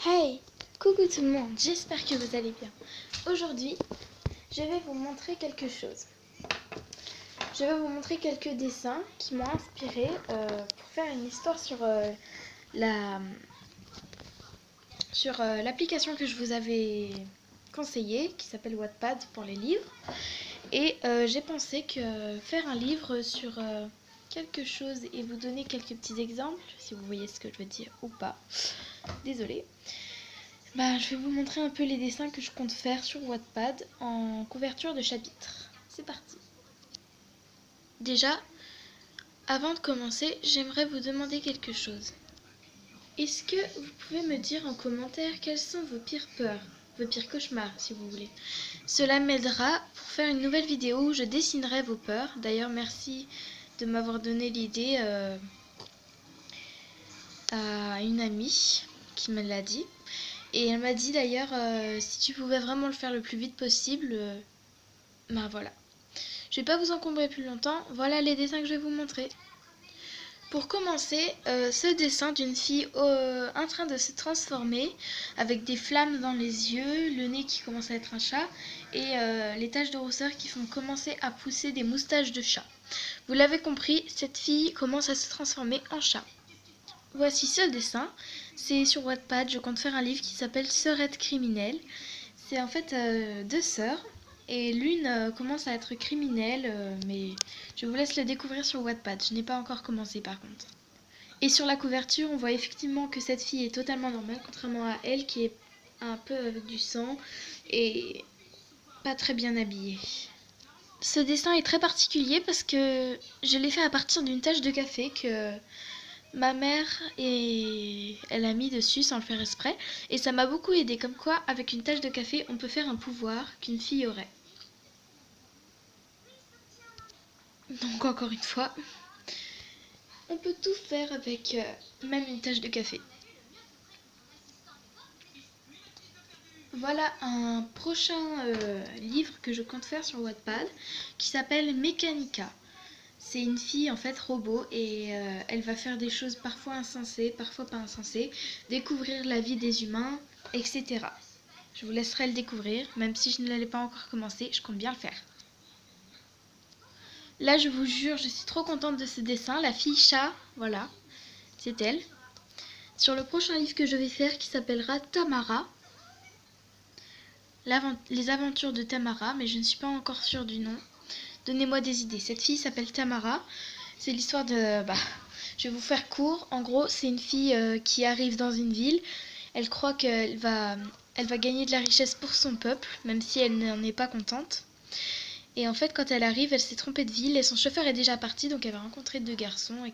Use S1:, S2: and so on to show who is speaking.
S1: Hey, coucou tout le monde, j'espère que vous allez bien. Aujourd'hui, je vais vous montrer quelque chose. Je vais vous montrer quelques dessins qui m'ont inspiré pour faire une histoire sur l'application que je vous avais conseillée, qui s'appelle Wattpad pour les livres. Et j'ai pensé que faire un livre sur quelque chose et vous donner quelques petits exemples, si vous voyez ce que je veux dire ou pas, désolée. Je vais vous montrer un peu les dessins que je compte faire sur Wattpad en couverture de chapitre. C'est parti. Déjà, avant de commencer, j'aimerais vous demander quelque chose. Est-ce que vous pouvez me dire en commentaire quelles sont vos pires peurs, vos pires cauchemars si vous voulez. Cela m'aidera pour faire une nouvelle vidéo où je dessinerai vos peurs. D'ailleurs, merci de m'avoir donné l'idée à une amie qui me l'a dit. Et elle m'a dit d'ailleurs, si tu pouvais vraiment le faire le plus vite possible, voilà. Je vais pas vous encombrer plus longtemps, voilà les dessins que je vais vous montrer. Pour commencer, ce dessin d'une fille en train de se transformer, avec des flammes dans les yeux, le nez qui commence à être un chat, et les taches de rousseur qui font commencer à pousser des moustaches de chat. Vous l'avez compris, cette fille commence à se transformer en chat. Voici ce dessin, c'est sur Wattpad, je compte faire un livre qui s'appelle Sœurette criminelle. C'est en fait deux sœurs, et l'une commence à être criminelle, mais je vous laisse le découvrir sur Wattpad, je n'ai pas encore commencé par contre. Et sur la couverture, on voit effectivement que cette fille est totalement normale, contrairement à elle qui est un peu avec du sang et pas très bien habillée. Ce dessin est très particulier parce que je l'ai fait à partir d'une tache de café que ma mère elle a mis dessus sans le faire exprès, et ça m'a beaucoup aidé, comme quoi avec une tache de café on peut faire un pouvoir qu'une fille aurait. Donc encore une fois, on peut tout faire avec même une tache de café. Voilà un prochain livre que je compte faire sur Wattpad qui s'appelle Mechanica. C'est une fille en fait robot et elle va faire des choses parfois insensées, parfois pas insensées, découvrir la vie des humains, etc. Je vous laisserai le découvrir, même si je ne l'ai pas encore commencé, je compte bien le faire. Là je vous jure, je suis trop contente de ce dessin, la fille chat, voilà, c'est elle. Sur le prochain livre que je vais faire qui s'appellera Tamara, les aventures de Tamara, mais je ne suis pas encore sûre du nom. Donnez-moi des idées. Cette fille s'appelle Tamara. C'est l'histoire de... je vais vous faire court. En gros, c'est une fille qui arrive dans une ville. Elle croit qu'elle va gagner de la richesse pour son peuple, même si elle n'en est pas contente. Et en fait, quand elle arrive, elle s'est trompée de ville et son chauffeur est déjà parti, donc elle va rencontrer deux garçons,